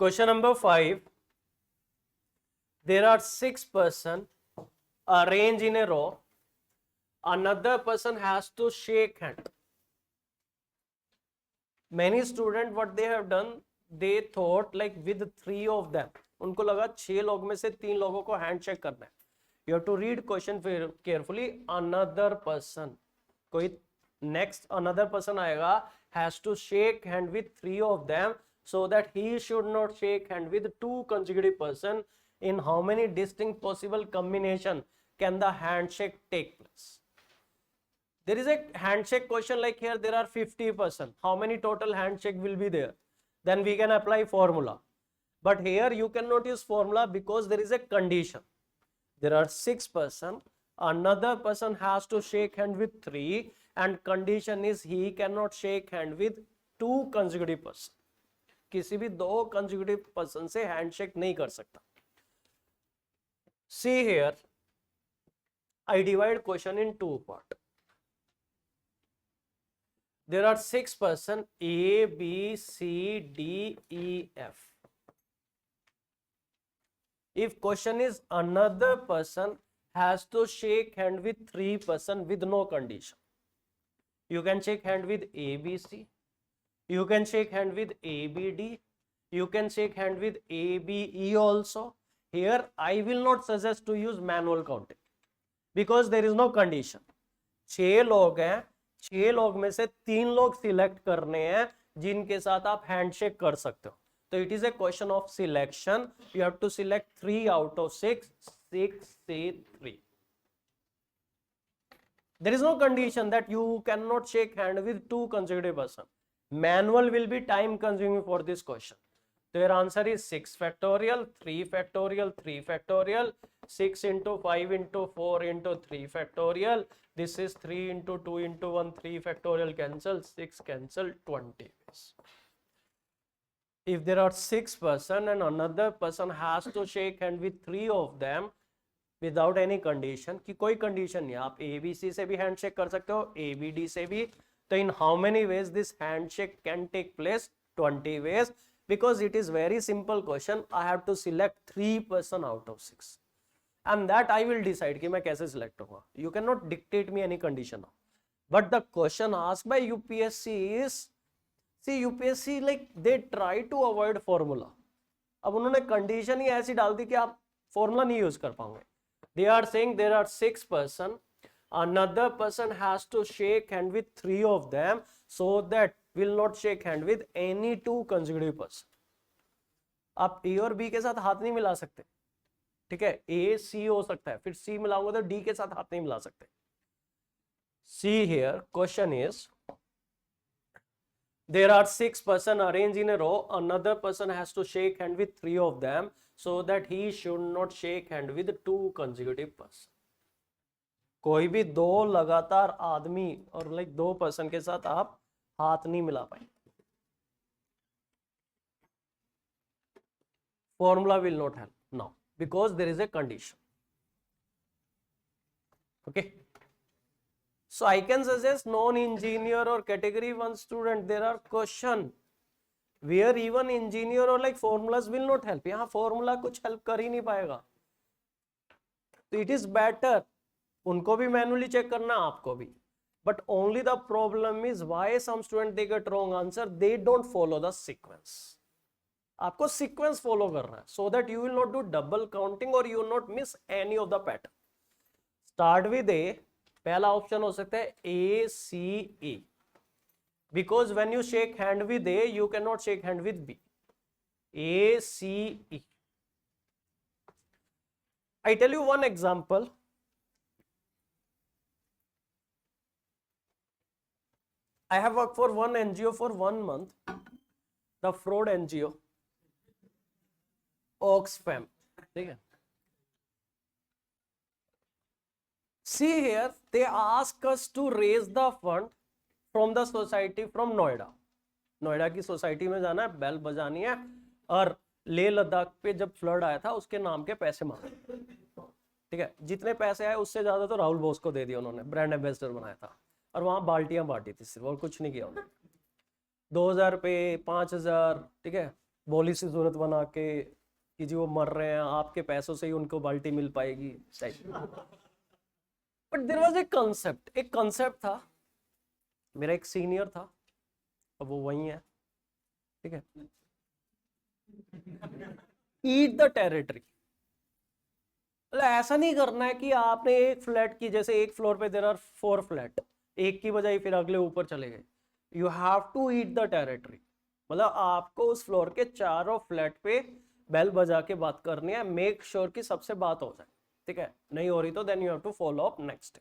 Question number 5. There are 6 persons arranged in a row. Another person has to shake hand. Many students, what they have done, they thought like with 3 of them. उनको लगा 6 लोग में से 3 लोगों को handshake करना है. You have to read question carefully. Another person, कोई next another person आएगा, has to shake hand with 3 of them, so that he should not shake hand with 2 consecutive person. In how many distinct possible combination can the handshake take place? There is a handshake question like here there are 50%. How many total handshake will be there? Then we can apply formula. But here you cannot use formula because there is a condition. There are 6 persons. Another person has to shake hand with 3 and condition is he cannot shake hand with 2 consecutive person. किसी भी 2 consecutive person से handshake नहीं कर सकता. See here, I divide question in 2 parts. There are 6 persons A, B, C, D, E, F. If question is another person has to shake hand with 3 persons with no condition. You can shake hand with A, B, C. You can shake hand with A, B, D. You can shake hand with A, B, E also. Here I will not suggest to use manual counting because there is no condition. 6 लोग हैं, 6 लोग में से 3 लोग select करने हैं जिनके साथ आप हैंडशेक कर सकते हो. तो it is a question of selection. You have to select 3 out of 6. 6 से 3. There is no condition that you cannot shake hand with 2 consecutive persons. Manual will be time consuming for this question. So your answer is 6 factorial, 3 factorial, 3 factorial, 6 into 5 into 4 into 3 factorial. This is 3 into 2 into 1, 3 factorial cancel, 6 cancel, 20 ways. If there are 6 persons and another person has to shake hand with 3 of them without any condition, कि कोई condition नहीं, आप ABC से भी handshake कर सकते हो, ABD से भी. तो in how many ways this handshake can take place? 20 ways. Because it is very simple question, I have to select 3 person out of 6. And that I will decide कि मैं कैसे select होगा. You cannot dictate me any condition. But the question asked by UPSC is, see UPSC like they try to avoid formula. अब उन्होंने condition ही ऐसी डाल दी कि आप formula नहीं use कर पाओगे. They are saying there are 6 person, another person has to shake hand with 3 of them so that will not shake hand with any 2 consecutive person. आप A और B के साथ हाथ नहीं मिला सकते, ठीक है. A C हो सकता है, फिर C मिलाऊंगा तो D के साथ हाथ नहीं मिला सकते. See here, question is, there are 6 person arranged in a row. Another person has to shake hand with 3 of them so that he should not shake hand with 2 consecutive person. कोई भी 2 लगातार आदमी और लाइक 2 पर्सन के साथ आप हाथ नहीं मिला पाए. Formula will not help now because there is a condition. Okay. So I can suggest non-engineer or category 1 student, there are question where even engineer or like formulas will not help. यहाँ formula कुछ help कर ही नहीं पाएगा. तो it is better उनको भी manually check करना, आपको भी. But only the problem is why some student they get wrong answer, they don't follow the sequence. आपको sequence follow करना है so that you will not do double counting or you will not miss any of the pattern. Start with A. पहला option हो सकता है A C E because when you shake hand with A you cannot shake hand with B. A C E. I tell you one example. I have worked for one NGO for 1 month, the fraud NGO, Oxfam. ठीक है. See here, they ask us to raise the fund from the society from Noida. Noida की society में जाना है, bell बजानी है और लेह लद्दाख पे जब फ्लड आया था उसके नाम के पैसे मांगे. ठीक है. जितने पैसे आए उससे ज्यादा तो राहुल बोस को दे दिया उन्होंने, ब्रांड एम्बेसडर बनाया था और वहां बाल्टियां बांटी थी सिर्फ और कुछ नहीं किया उन्होंने. 2000 रुपये, 5000, ठीक है, बोली सी सूरत बना के कि जी वो मर रहे हैं, आपके पैसों से ही उनको बाल्टी मिल पाएगी। But there was a concept, एक कॉन्सेप्ट था, मेरा एक सीनियर था, अब वो वही है, ठीक है। ईट द टेरिटरी, मतलब ऐसा नहीं करना है कि आपने एक फ्लैट की, जैसे एक फ्लोर पे देयर आर 4 फ्लैट, एक की बजाय फिर अगले ऊपर चले गए। You have to eat the territory, मतलब आपको उस फ्लोर के चारों फ्लैट पे बेल बजा के बात करनी है, मेक श्योर कि सबसे बात हो जाए, ठीक है। नहीं हो रही तो then you have to follow up next,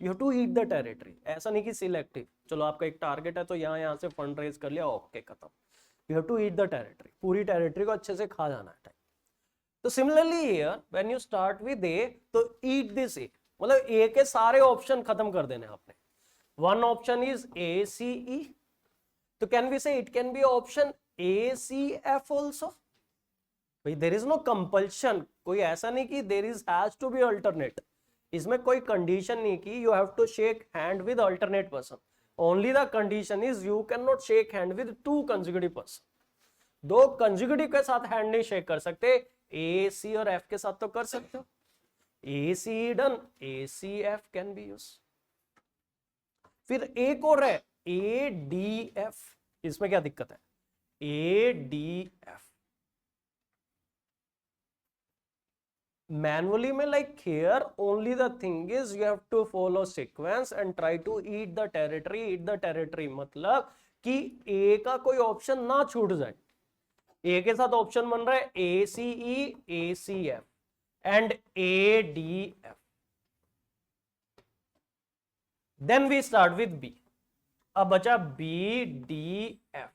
you have to eat the territory. ऐसा नहीं कि सिलेक्टिव, चलो आपका एक टारगेट है तो यहाँ से फंड रेज कर लिया, ओके खत्म। You have to eat the territory, पूरी टेरिटरी को अच्छे से खा जाना है। तो similarly here when you start with a, तो ईट दिस ए, मतलब ए के सारे ऑप्शन खत्म कर देने आपने। One option is A C E, तो can we say it can be option A C F also. भाई देयर इज नो कंपल्शन, कोई ऐसा नहीं कि there is has to be alternate, इसमें कोई कंडीशन नहीं कि you have to shake hand with alternate person, only the condition is you can not shake hand with 2 consecutive person. 2 consecutive के साथ हैंड नहीं शेक कर सकते, ए सी और एफ के साथ तो कर सकते हो। A C done, A C F can be use. फिर एक और है ए डी एफ, इसमें क्या दिक्कत है, ए डी एफ मैनुअली में, like here only the thing is you have to follow sequence and try to eat the territory. Eat the territory मतलब कि ए का कोई ऑप्शन ना छूट जाए। ए के साथ ऑप्शन बन रहा है A C E, A C F and A D F. Then we start with B, अब बचा B D F.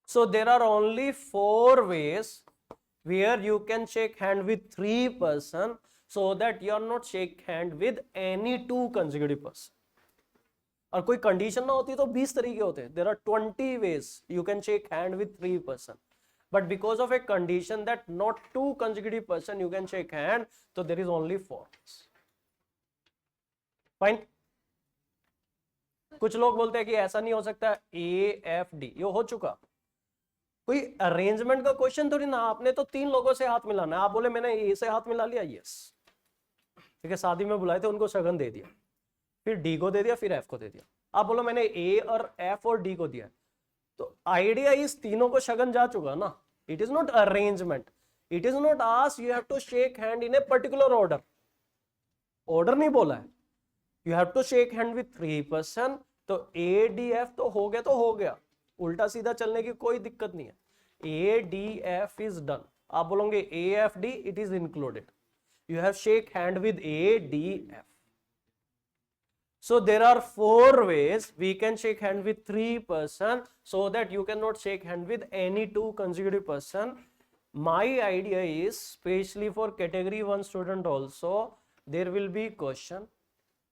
So there are only 4 ways where you can shake hand with 3 person, so that you are not shake hand with any 2 consecutive person. और कोई condition ना होती तो 20 तरीके होते। There are 20 ways you can shake hand with 3 person, but because of a condition that not 2 consecutive person you can shake hand, so there is only 4 ways. Fine. कुछ लोग बोलते हैं कि ऐसा नहीं हो सकता, ए एफ डी ये हो चुका। कोई अरेंजमेंट का क्वेश्चन थोड़ी ना, आपने तो 3 लोगों से हाथ मिलाना है। आप बोले मैंने ए से हाथ मिला लिया, यस ठीक है, शादी में बुलाए थे उनको शगन दे दिया, फिर डी को दे दिया, फिर एफ को दे दिया। आप बोलो मैंने ए और एफ और डी को दिया, तो आइडिया इस तीनों को शगन जा चुका ना। It is not arrangement, it is not asked you have to shake hand in a particular order, order नहीं बोला है। You have to shake hand with 3 person, तो ए डी एफ तो हो गया, तो हो गया, उल्टा सीधा चलने की कोई दिक्कत नहीं है। A D F is done. आप बोलोगे A F D, it is included, you have shake hand with A D F. So there are 4 ways we can shake hand with 3 person, so that you cannot shake hand with any 2 consecutive person. My idea is, especially for category 1 student also, there will be question.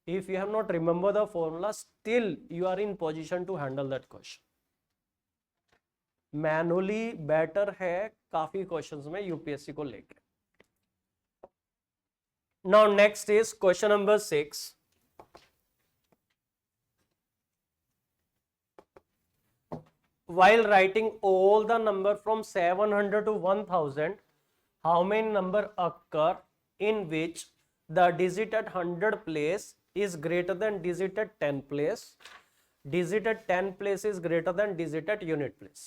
If you have not remember the formula, still you are in position to handle that question. Manually better है काफी questions में UPSC को लेके। Now next is question number 6। While writing all the number from 700 to 1000, how many number occur in which the digit at 100 place is greater than digit at 10 place, digit at 10 place is greater than digit at unit place?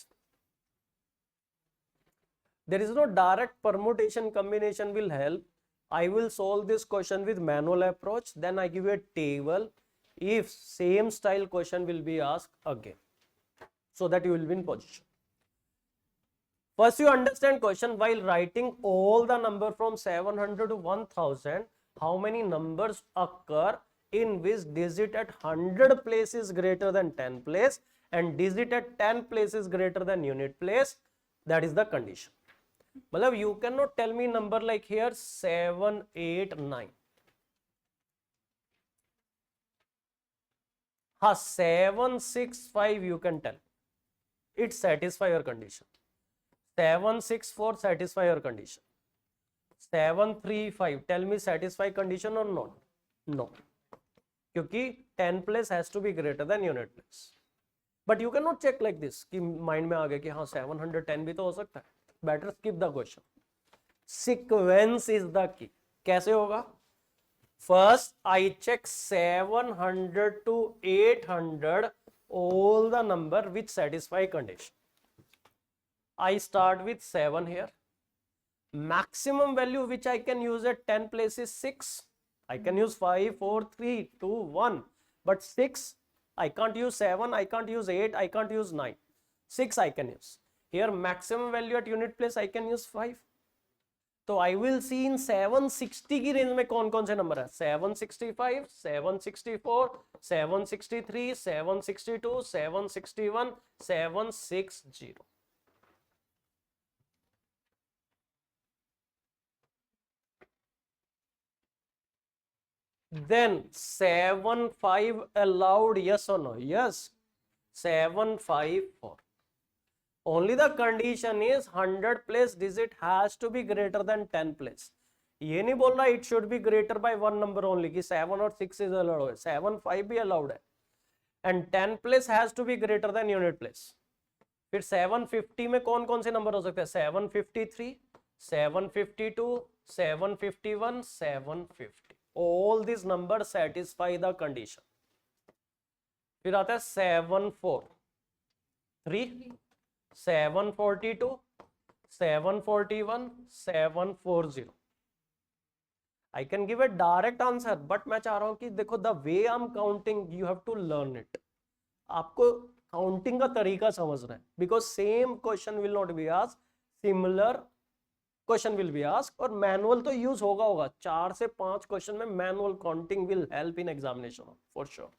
There is no direct permutation combination will help. I will solve this question with manual approach, then I give you a table if same style question will be asked again, so that you will be in position. First you understand question. While writing all the number from 700 to 1000, how many numbers occur in which digit at 100 place is greater than 10 place and digit at 10 place is greater than unit place? That is the condition. मतलब you cannot tell me number like here 7, 8, 9. हाँ 7, 6, 5 you can tell. It satisfy your condition. 7, 6, 4 satisfy your condition. 7, 3, 5 tell me satisfy condition or not? No. क्योंकि 10 place has to be greater than unit place. But you can not check like this कि mind में आ गया कि हाँ 710 भी तो हो सकता है। Better skip the question. Sequence is the key. कैसे होगा? First I check 700 to 800 all the number which satisfy condition. I start with 7 here. Maximum value which I can use at 10 place is 6. I can use 5, 4, 3, 2, 1. But 6, I can't use 7, I can't use 8, I can't use 9. 6 I can use. Here maximum value at unit place I can use 5. तो I will see in 760 की range में कौन कौन से number है? 765, 764, 763, 762, 761, 760. Then 75 allowed, yes or no? Yes. 754. Only the condition is 100 place digit has to be greater than 10 place. ये नहीं बोल रहा it should be greater by one number only कि 7 और 6 is allowed है, 7 5 भी allowed है, and 10 place has to be greater than unit place. फिर 750 में कौन कौन से नंबर हो सकते हैं? 753, 752, 751, 750. All these numbers satisfy the condition. फिर आता है 743, 742, 741, 740. I can give a direct answer, but मैं चाह रहा हूं कि देखो the way I'm counting, you have to learn it. आपको काउंटिंग का तरीका समझना है, because same question will not be asked, similar question will be ask, और मैनुअल तो यूज होगा 4 से 5 क्वेश्चन में manual counting will help in examination for sure.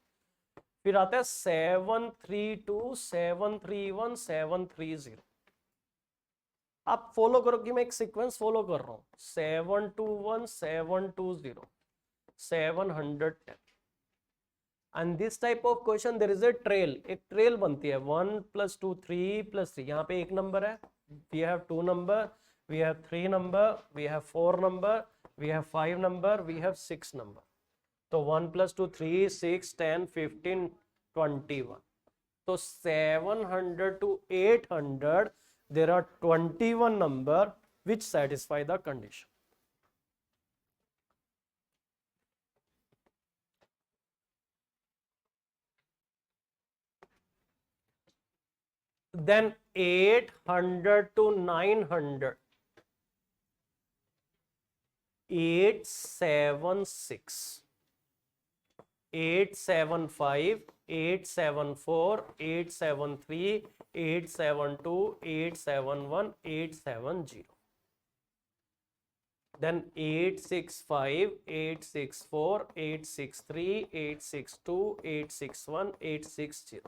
फिर आता है 732, 731, 730। आप फॉलो करो कि मैं एक सीक्वेंस फॉलो कर रहा हूं। 721, 720, 710। And this type of question there is a trail, एक ट्रेल बनती है 1 + 2 3 + 3। यहाँ पे एक नंबर है, we have 2 number, we have 3 number, we have 4 number, we have 5 number, we have 6 number. So 1 + 2 3 6 10 15 21. So 700 to 800 there are 21 number which satisfy the condition. Then 800 to 900. 876, 875, 874, 873, 872, 871, 870. Then 865, 864, 863, 862, 861, 860.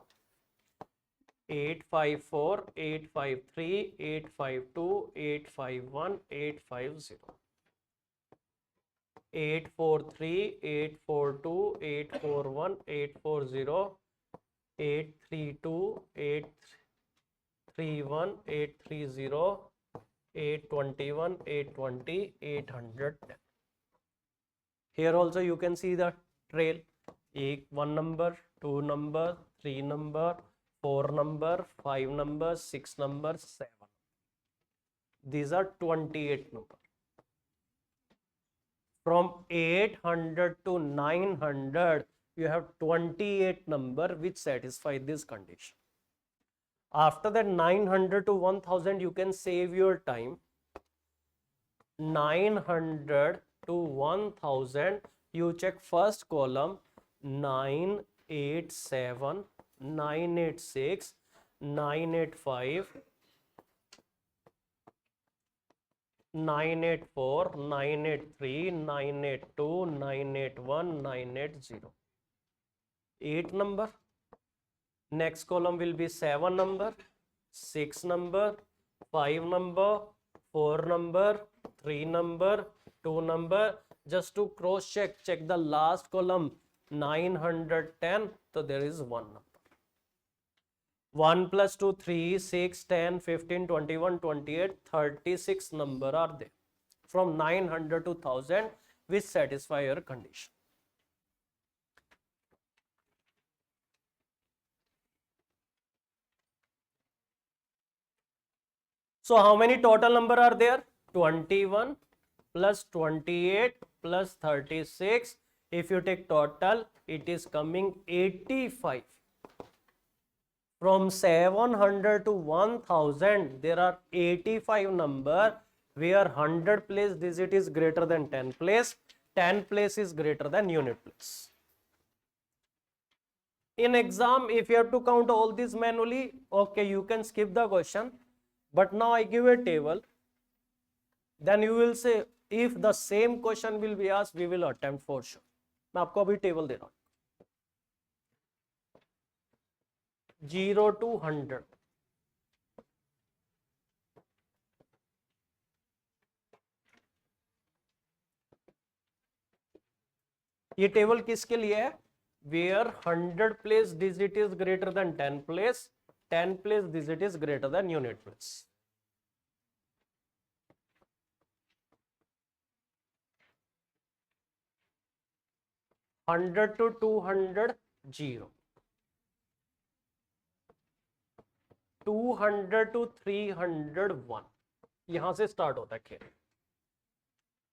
854, 853, 852, 851, 850. 843, 842, 841, 840, 832, 831, 830, 821, 820, 810. Here also you can see the trail. 1 number, 2 number, 3 number, 4 number, 5 number, 6 number, 7. These are 28 numbers. From 800 to 900 you have 28 number which satisfy this condition. After that 900 to 1000 you can save your time. 900 to 1000 you check first column 987, 986, 985, 984, 983, 982, 981, 980. 8 number. Next column will be 7 number, 6 number, 5 number, 4 number, 3 number, 2 number. Just to cross check the last column 910. So there is 1 number. 1 + 2 3 6 10 15 21 28 36 number are there from 900 to 1000 which satisfy your condition. So how many total number are there? 21 plus 28 plus 36. If you take total, it is coming 85. From 700 to 1000, there are 85 number where 100 place digit is greater than 10 place, 10 place is greater than unit place. In exam, if you have to count all this manually, okay, you can skip the question. But now I give a table. Then you will say, if the same question will be asked, we will attempt for sure. मैं आपको अभी table दे रहा हूं. 0 to 100. ये table किसके लिए है? Where 100 place digit is greater than 10 place, 10 place digit is greater than unit place. Hundred to 200 0, 200 to 300 1. यहां से स्टार्ट होता है खेल,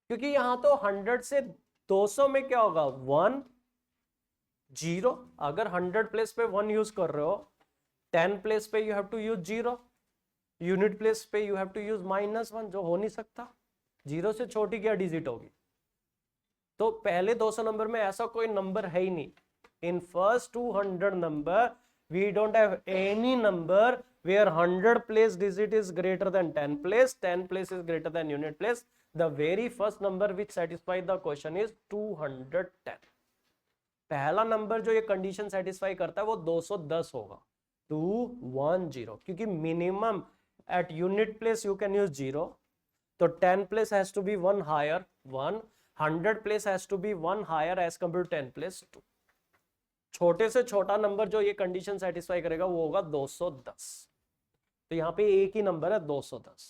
क्योंकि यहां तो 100 से 200 में क्या होगा? 1 0. अगर 100 प्लेस पे 1 यूज कर रहे हो, 10 प्लेस पे you have to use 0, unit place पे यू हैव टू यूज -1, जो हो नहीं सकता. 0 से छोटी क्या डिजिट होगी? तो पहले 200 नंबर में ऐसा कोई नंबर है ही नहीं. In first 200 number we don't have any number where 100 place digit is greater than 10 place, 10 place is greater than unit place. The very first number which satisfies the question is 210. पहला number जो ये condition satisfy करता है वो 210 होगा. 210, क्योंकि minimum at unit place you can use 0. तो 10 place has to be 1 higher 1, 100 place has to be 1 higher as compare to 10 place 2. छोटे से छोटा नंबर जो ये कंडीशन सेटिस्फाई करेगा वो होगा 210. तो यहाँ पे एक ही नंबर है 210.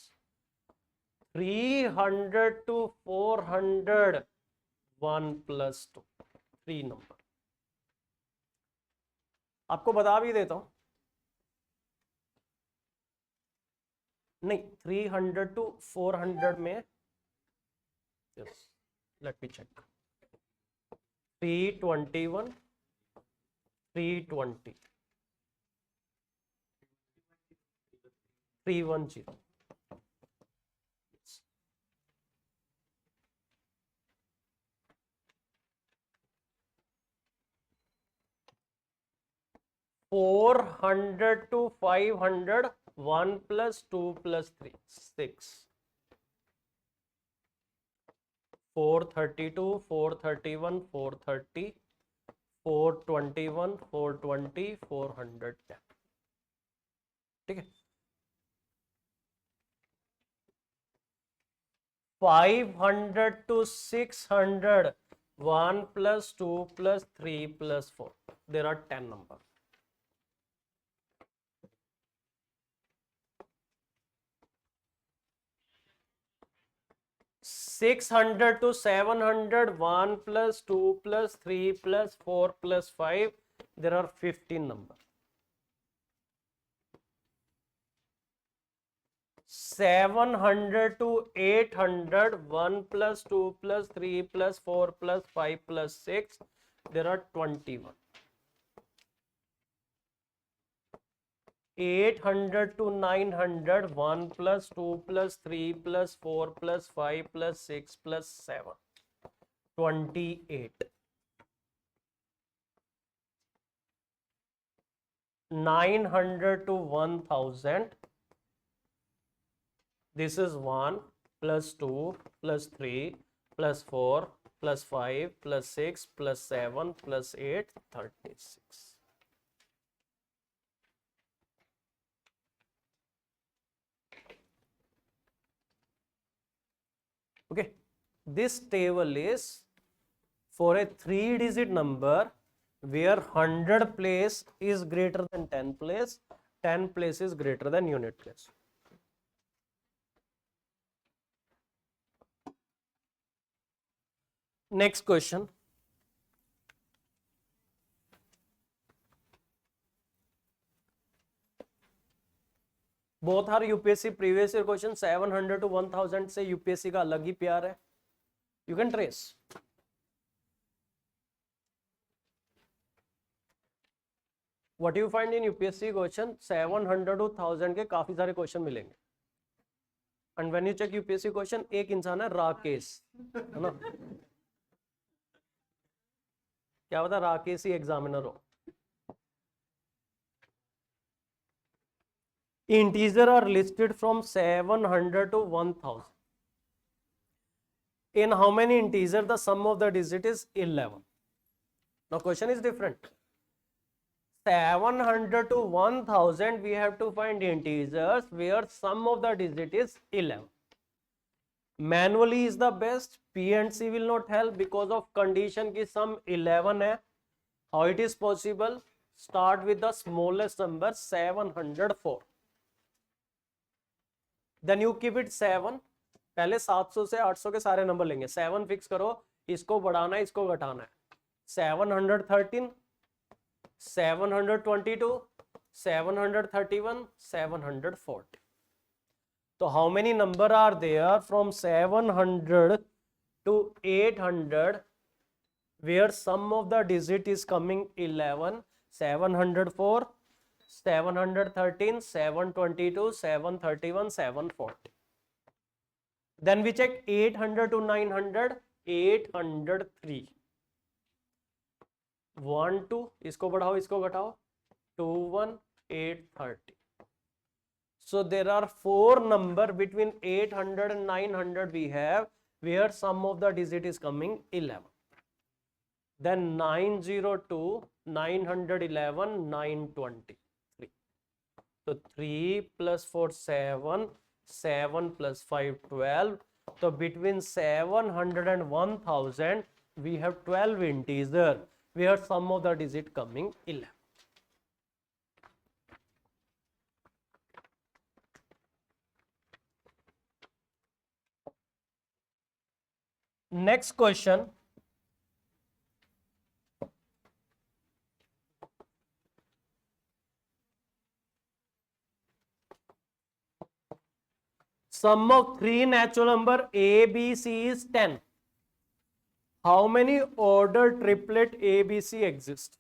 300 to 400 1 plus 2, 3 नंबर. आपको बता भी देता हूं, नहीं 300 to 400 में, let me check, 321 320 310. Four 400 to 500 1 plus 2 plus 3 6. 432 431 430 421 420 410. ठीक है. 500 to 600 1 plus 2 plus 3 plus 4. There are 10 numbers. 600 to 700 1 plus 2 plus 3 plus 4 plus 5. There are 15 numbers. 700 to 800 1 plus 2 plus 3 plus 4 plus 5 plus 6. There are 21. 800 to 900 1 plus 2 plus 3 plus 4 plus 5 plus 6 plus 7. 28. 900 to 1000. This is 1 plus 2 plus 3 plus 4 plus 5 plus 6 plus 7 plus 8, 36. Okay, this table is for a 3-digit number where 100 place is greater than 10 place, 10 place is greater than unit place. Next question. Both are UPSC previous year question. 700 to 1000 से UPSC का अलग ही प्यार है. You can trace. What you find in UPSC question 700 to 1000 के काफी सारे question मिलेंगे. And when you check UPSC question, एक इंसान है राकेश, है ना, क्या पता राकेश ही एग्जामिनर हो. Integer are listed from 700 to 1000. In how many integer the sum of the digit is 11? Now question is different. 700 to 1000 we have to find integers where sum of the digit is 11. Manually is the best. P and C will not help because of condition की sum 11 है. How it is possible? Start with the smallest number 704. Then you keep it 7. पहले 700 से 800 के सारे number लेंगे. 7 fix करो, इसको बढ़ाना है, इसको घटाना है. 713, 722, 731, 740. So how many number are there from 700 to 800 where sum of the digit is coming 11? 704, 713, 722, 731, 740. Then we check 800 to 900, 803. 1 2, इसको बढ़ाओ, इसको घटाओ, 2 1, 830. So there are 4 number between 800 and 900 we have where sum of the digit is coming 11. Then 902, 911, 923. So 3 plus 4 7, 7 plus 5 12. So between 700 and 1000 we have 12 integer where sum of the digit coming 11. Next question. Sum of 3 natural number A, B, C is 10. How many order triplet A, B, C exist?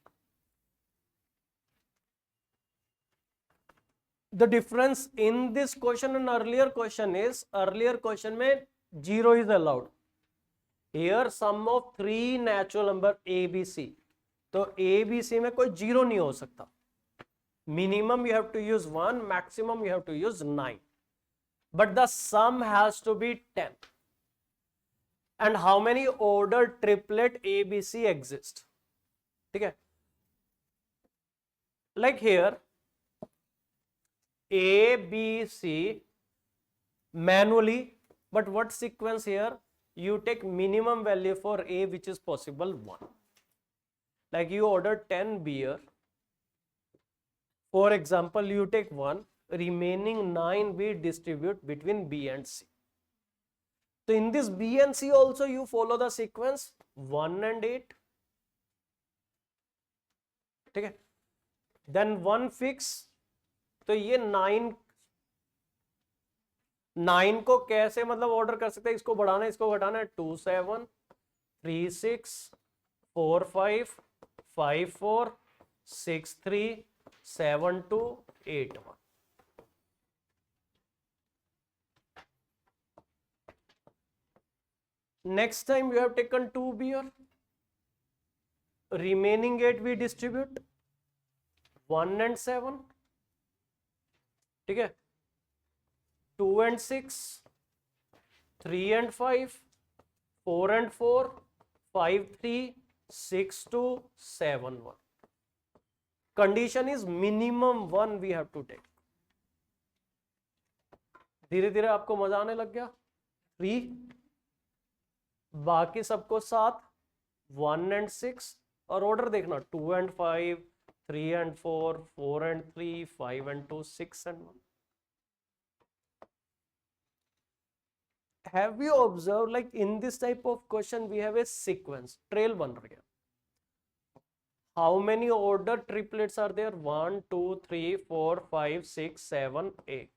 The difference in this question and earlier question is, earlier question में 0 is allowed. Here sum of 3 natural number A, B, C. तो A, B, C में कोई 0 नहीं हो सकता. Minimum you have to use 1, maximum you have to use 9. But the sum has to be 10. And how many order triplet A, B, C exist? Okay. Like here, A, B, C manually, but what sequence here? You take minimum value for A, which is possible 1. Like you order 10 beer. For example, you take 1. Remaining 9 we distribute between B and C. So in this B and C also you follow the sequence 1 and 8. Okay. Then 1 fix. तो ये 9 को कैसे मतलब order कर सकते हैं? इसको बढ़ाना है, इसको घटाना है. 2 7, 3 6, 4 5, 5 4, 6 3, 7 2, 8 1. Next time you have taken 2 beer. Remaining 8 we distribute 1 and 7. ठीक है. 2 and 6, 3 and 5, 4 and 4, 5 3, 6 2, 7 1. Condition is minimum 1 we have to take. धीरे धीरे आपको मजा आने लग गया. 3, बाकी सबको 7, 1 and 6 और ऑर्डर देखना 2 and 5, 3 and 4, 4 and 3, 5 and 2, 6 and 1. Have you observed like in this type of question we have a sequence, trail बन रहा है. How many order triplets are there? 1 2 3 4 5 6 7 8.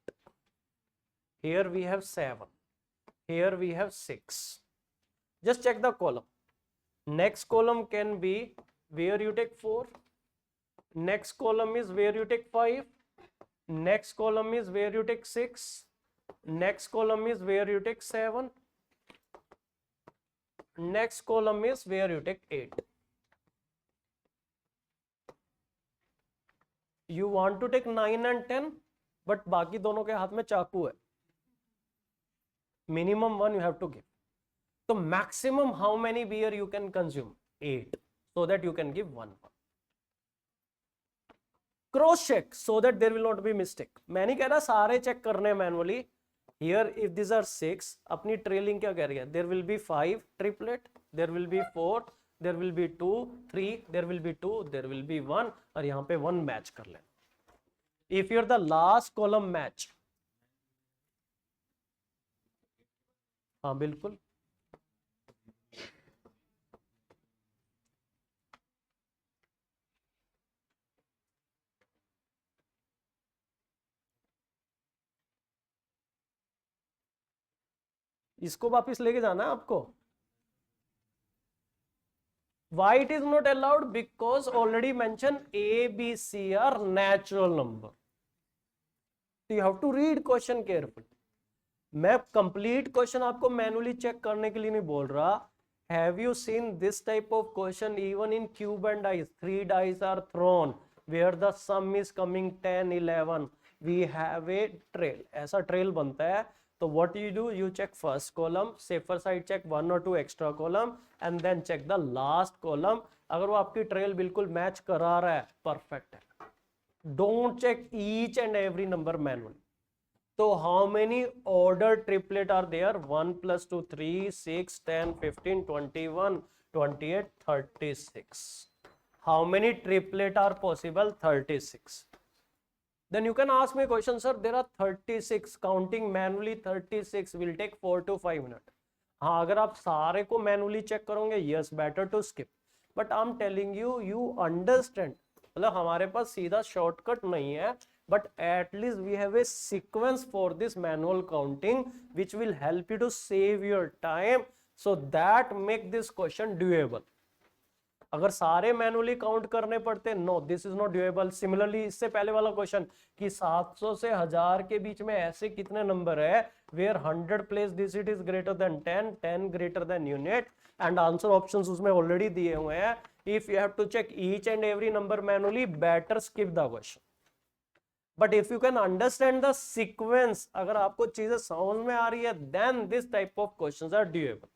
here we have 7, here we have 6. Just check the column. Next column can be where you take 4, next column is where you take 5, next column is where you take 6, next column is where you take 7, next column is where you take 8. You want to take 9 and 10, but बाकी दोनों के हाथ में चाकू है. Minimum 1 you have to give. So maximum how many beer you can consume? 8. So that you can give 1. Cross check so that there will not be mistake. मैं नहीं कह रहा सारे चेक करने manually. Here if these are 6, अपनी trailing क्या कह रही है? There will be 5 triplet, there will be 4, there will be 2, 3, there will be 2, there will be 1, और यहाँ पे 1 मैच कर लेना. If you're the last column match, हाँ बिल्कुल. इसको वापस लेके जाना है आपको. Why it is not allowed? Because already mentioned A, B, C are natural number. So you have to read question carefully. मैं complete question आपको manually check करने के लिए नहीं बोल रहा. Have you seen this type of question even in cube and dice? 3 dice are thrown where the sum is coming 10, 11. We have a trail. ऐसा trail बनता है. So what you do? You check first column, safer side check 1 or 2 extra column, and then check the last column. अगर वो आपकी trail बिल्कुल match करा रहा है, perfect है. Don't check each and every number manually. So how many order triplet are there? 1 plus 2, 3, 6, 10, 15, 21, 28, 36. How many triplet are possible? 36. Then you can ask me a question, sir, there are 36, counting manually 36 will take 4 to 5 minutes. हाँ, अगर आप सारे को manually check करोगे, yes, better to skip. But I'm telling you, you understand. मतलब हमारे पास सीधा shortcut नहीं है, but at least we have a sequence for this manual counting, which will help you to save your time, so that make this question doable. अगर सारे manually count करने पड़ते, no, this is not doable. Similarly इससे पहले वाला question कि 700 से 1000 के बीच में ऐसे कितने नंबर है where 100 place digit is greater than 10, 10 greater than unit, and answer options उसमें ऑलरेडी दिए हुए हैं. If you have to check each and every number manually, better skip the question. But if you can understand the sequence, अगर आपको चीजें समझ में आ रही है, then this type of questions are doable.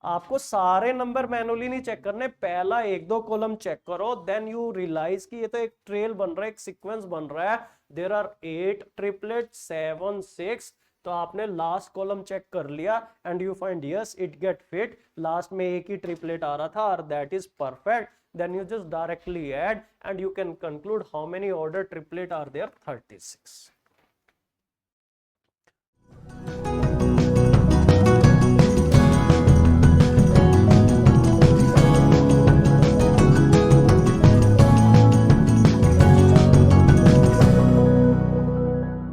आपको सारे नंबर मैनुअली नहीं चेक करने, पहला 1-2 कॉलम चेक करो, देन यू रियलाइज कि ये तो एक ट्रेल बन रहा है, एक सीक्वेंस बन रहा है. There are 8 triplet, 7, 6. तो आपने लास्ट कॉलम चेक कर लिया and you find yes it get fit. Last में एक ही ट्रिपलेट आ रहा था और that is perfect. Then you just directly add and you can conclude how many order triplet are there. 36.